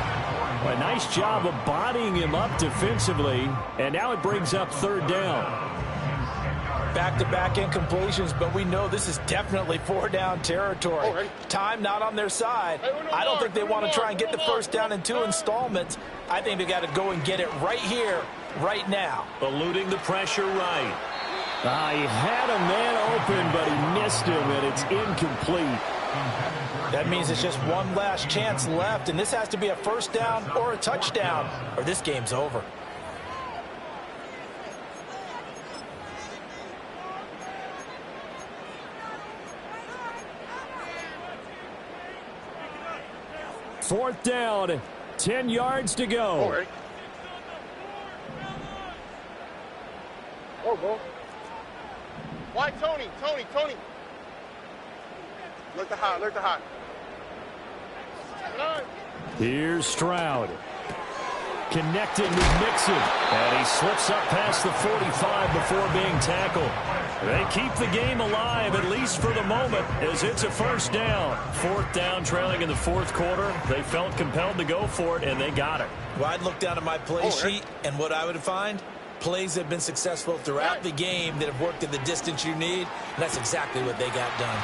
A nice job of bodying him up defensively, and now it brings up 3rd down. Back-to-back incompletions, but we know this is definitely 4-down territory. Right. Time not on their side. I don't think they want to try and get the 1st down in 2 installments. I think they got to go and get it right here, right now. Eluding the pressure right. He had a man open, but he missed him, and it's incomplete. That means it's just one last chance left, and this has to be a 1st down or a touchdown, or this game's over. Fourth down, 10 yards to go. Oh, bro. Why Tony? Look to high. Here's Stroud. Connecting with Mixon. And he slips up past the 45 before being tackled. They keep the game alive, at least for the moment, as it's a 1st down. 4th down, trailing in the 4th quarter. They felt compelled to go for it, and they got it. Well, I'd look down at my play sheet, and what I would find, plays have been successful throughout the game that have worked at the distance you need, and that's exactly what they got done.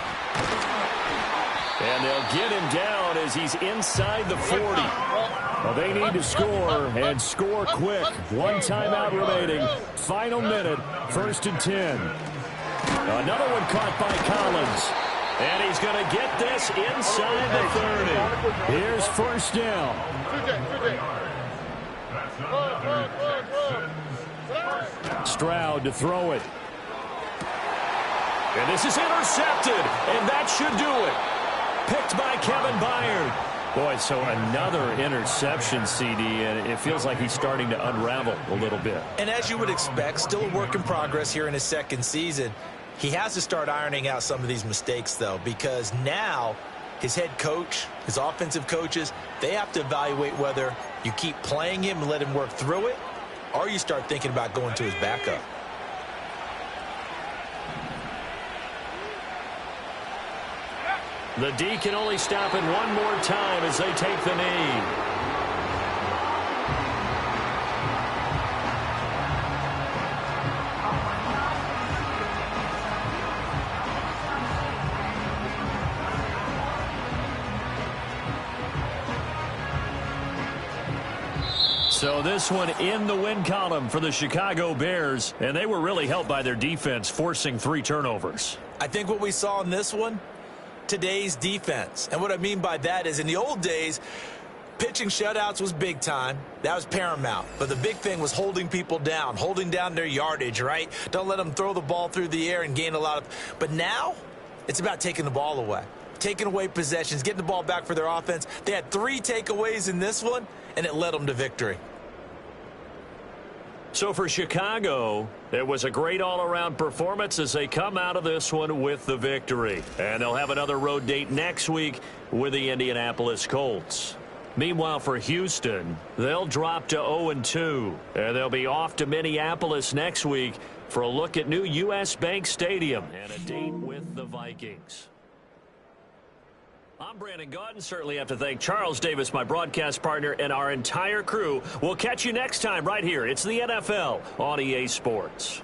And they'll get him down as he's inside the 40. Well, they need to score, and score quick. One timeout remaining. Final minute, 1st and 10. Another one caught by Collins. And he's going to get this inside the 30. Here's 1st down. Stroud to throw it. And this is intercepted, and that should do it. Picked by Kevin Byard. Boy, so another interception, CD, and it feels like he's starting to unravel a little bit. And as you would expect, still a work in progress here in his second season. He has to start ironing out some of these mistakes, though, because now his head coach, his offensive coaches, they have to evaluate whether you keep playing him and let him work through it, or you start thinking about going to his backup. The D can only stop it one more time as they take the knee. So this one in the win column for the Chicago Bears, and they were really helped by their defense, forcing 3 turnovers. I think what we saw in this one, today's defense. And what I mean by that is in the old days, pitching shutouts was big time. That was paramount. But the big thing was holding people down, holding down their yardage, right? Don't let them throw the ball through the air and gain a lot of. But now it's about taking the ball away, taking away possessions, getting the ball back for their offense. They had 3 takeaways in this one, and it led them to victory. So for Chicago, it was a great all-around performance as they come out of this one with the victory. And they'll have another road date next week with the Indianapolis Colts. Meanwhile, for Houston, they'll drop to 0-2. And they'll be off to Minneapolis next week for a look at new U.S. Bank Stadium and a date with the Vikings. I'm Brandon Gaudin. Certainly have to thank Charles Davis, my broadcast partner, and our entire crew. We'll catch you next time right here. It's the NFL on EA Sports.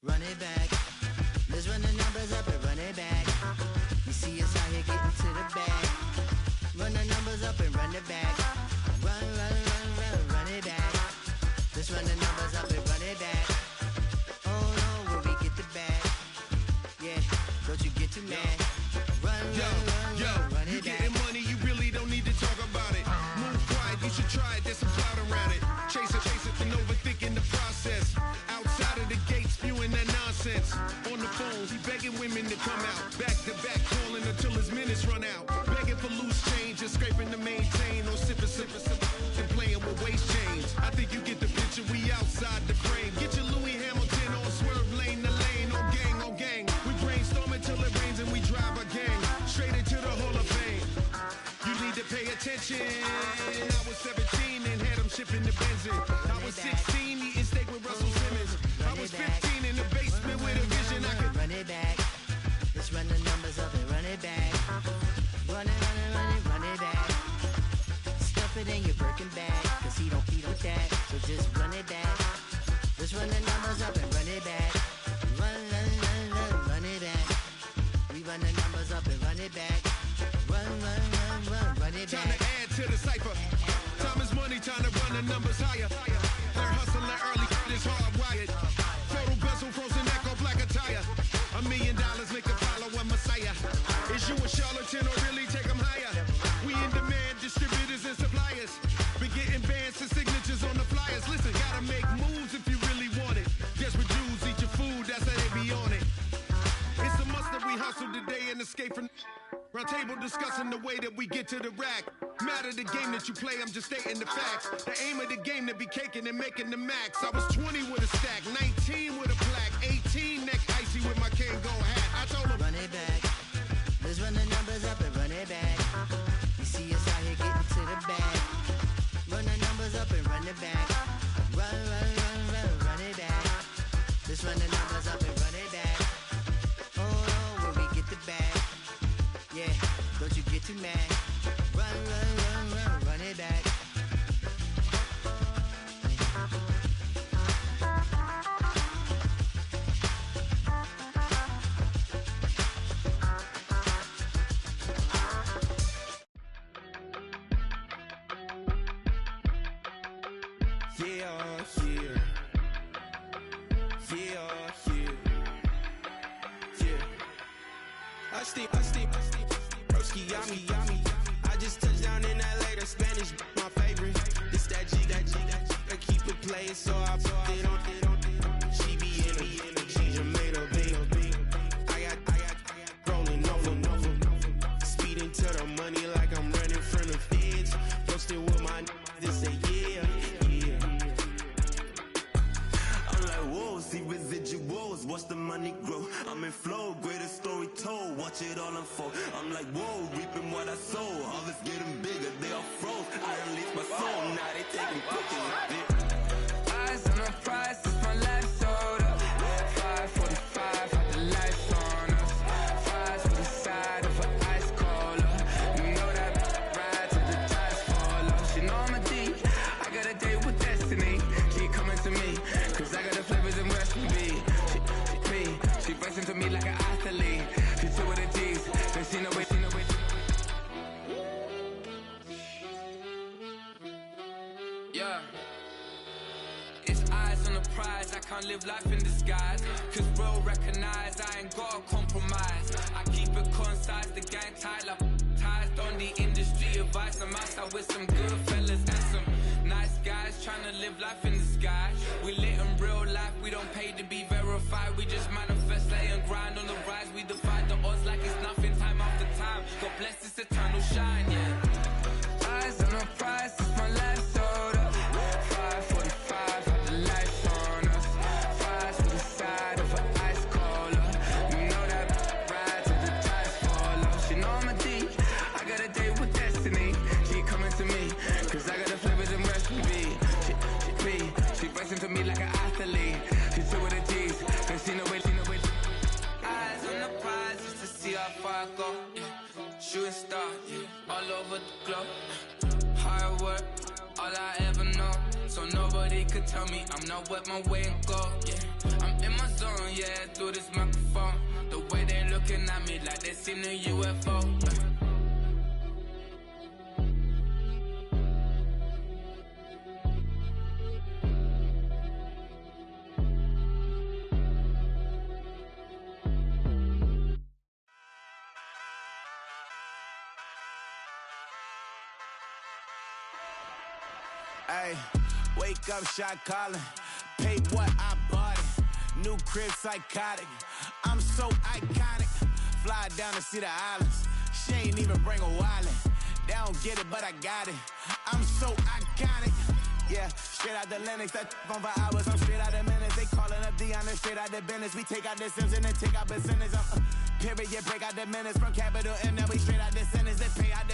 Run it back. Let's run the numbers up and run it back. You see us out here getting to the bag. Run the numbers up and run it back. Run, run, run, run, run it back. Let's run the numbers up and run it back. Oh no, when we get the bag. Yeah, don't you get too mad. Run, run it back. You getting money, you really don't need to talk about it. Move quiet, you should try it, there's some clout around it. Chase it, and overthinking the process. Outside of the gate, spewing that nonsense. On the phone, he begging women to come out. Back to back, calling until his minutes run out. Begging for loose change, just scraping to maintain. Or sipping, and playing with waist chains. I think you get the picture, we outside the frame. Get your Louis Hamilton on swerve lane to lane. On gang. We brainstorm until it rains and we drive our gang. Straight into the Hall of Fame. You need to pay attention. I was 17 and had them shipping the benzine. I was 16 eating steak with Russell Simmons. looking back, cause he don't with that. So just run it back. Let's run the numbers up and run it back. Run it back. We run the numbers up and run it back. Run it back. Time to add to the cipher. Time is money, time to run the numbers higher. They're hustling early, it's hardwired. Total bezel, frozen echo, black attire. $1 million make a follow a messiah. Is you a charlatan or really take them higher? We in demand, distributors and suppliers. Been getting bands and signatures on the flyers. Listen, gotta make moves if you really want it. Desperate Jews eat your food, that's how they be on it. It's a must that we hustle today and escape from round table discussing the way that we get to the rack. Matter the game that you play, I'm just stating the facts. The aim of the game to be caking and making the max. I was 20 with a stack, 19 with a plaque, 18 neck icy with my Kango hat. I told him, run it back. Let's run the numbers up and run it back. You see us out here getting to the bag. Run the numbers up and run it back. Run it back. Let's run the numbers up and run it back. Oh, when we get the bag. Yeah, don't you get too mad. Run it back. I just touched down in LA, the Spanish, my favorite. This that G, I keep it playing, so I put it on. She be in me, she just made a beat. I got rolling over, speeding to the money like I'm running from the feds. Posted with my this say yeah. I'm like, whoa, see residuals, watch the money grow. I'm in flow, greatest story told, watch it all unfold. I'm like, whoa, reaping what I sow. Harvest getting bigger, they all froze. I unleashed my soul, now they taking pictures. Eyes on the prize, it's my life sold up. 545, had the lights on us. Fries for the side of an ice cola. You know that ride till the tires fall off. She know I'm a D, I got a date with destiny. She coming to me, cause I got the flavors and recipe. She racing to me like an athlete. She two with the G's, then she know it. Yeah. It's eyes on the prize, I can't live life in disguise. Cause bro recognize I ain't gotta compromise. I keep it concise, the gang tight like ties. On the industry advice, I'm outside with some good fellas and some nice guys trying to live life in the sky. We lit in real life, we don't pay to be verified. We just manifest, lay and grind on the rise. We defy the odds like it's nothing, time after time. God bless this eternal shine, yeah. Eyes on the prize, it's my life sold up. 545, had the lights on us. Fries for the side of an ice cola. You know that ride till the tires fall off. She know I'm a D, I got a date with destiny. She coming to me, cause I got the flavors and recipe. She racing to me like an athlete. She two with the G's, and she know it. Eyes on the prize just to see how far I go. Yeah. Shooting star, yeah. All over the globe. Hard work, all I ever know. So nobody could tell me I'm not what my way and go. Yeah, I'm in my zone, yeah, through this microphone. The way they looking at me like they seen a UFO. Hey, wake up, shot calling. Pay what I bought it. New crib, psychotic. I'm so iconic. Fly down to see the islands. She ain't even bring a wallet. They don't get it, but I got it. I'm so iconic. Yeah, straight out the Lennox. That on for hours. I'm straight out the minutes. They calling up Dion, straight out the business. We take out the Sims and then take out percentage. Period, break out the minutes from capital and then we straight out the sentence. They pay out,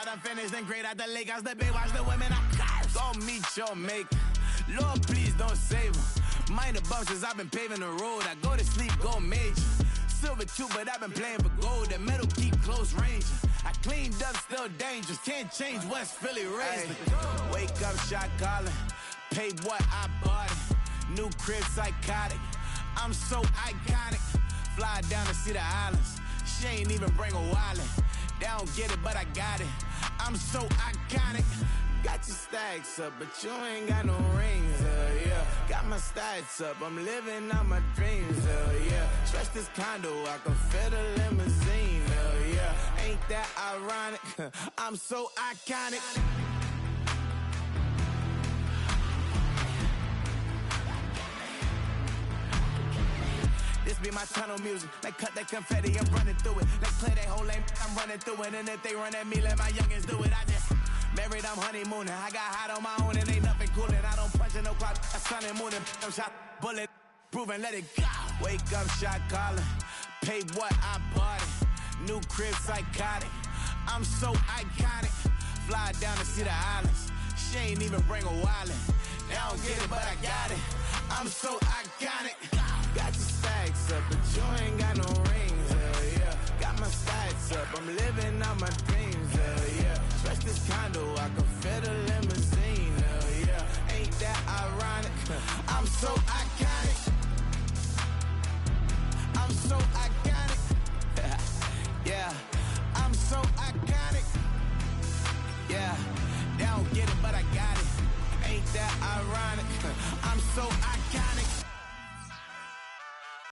I'm finished. Then grade out the Lakers, the Bay, watch the women, I curse. Don't meet your maker. Lord, please don't save them. Minor bumps as I've been paving the road. I go to sleep, go major. Silver too, but I've been playing for gold. The metal keep close range. I cleaned up, still dangerous. Can't change West Philly raised. Wake up, shot calling. Pay what I bought it. New crib, psychotic. I'm so iconic. Fly down to see the islands. She ain't even bring a wallet. They don't get it, but I got it. I'm so iconic. Got your stacks up, but you ain't got no rings, yeah. Got my stats up, I'm living out my dreams, yeah. Stretch this condo, I can fit a limousine, yeah. Ain't that ironic? I'm so iconic. This be my tunnel music. Like cut that confetti, I'm running through it. Like clear that whole lane, I'm running through it. And if they run at me, let my youngins do it. I just married, I'm honeymooning. I got hot on my own and ain't nothing coolin'. I don't punch in no clock, I sun and moonin'. I'm shot, bullet, proven, let it go. Wake up, shot calling. Pay what I bought it. New crib, psychotic. I'm so iconic. Fly down to see the islands. She ain't even bring a wallet. They don't get it, but I got it. I'm so iconic. Got your stacks up, but you ain't got no rings, yeah. Got my stacks up, I'm living out my dreams, yeah. Stretch this condo, I can fit a limousine, yeah. Ain't that ironic? I'm so iconic. I'm so iconic. Yeah, I'm so iconic. Yeah, they don't get it, but I got it. Ain't that ironic? I'm so iconic.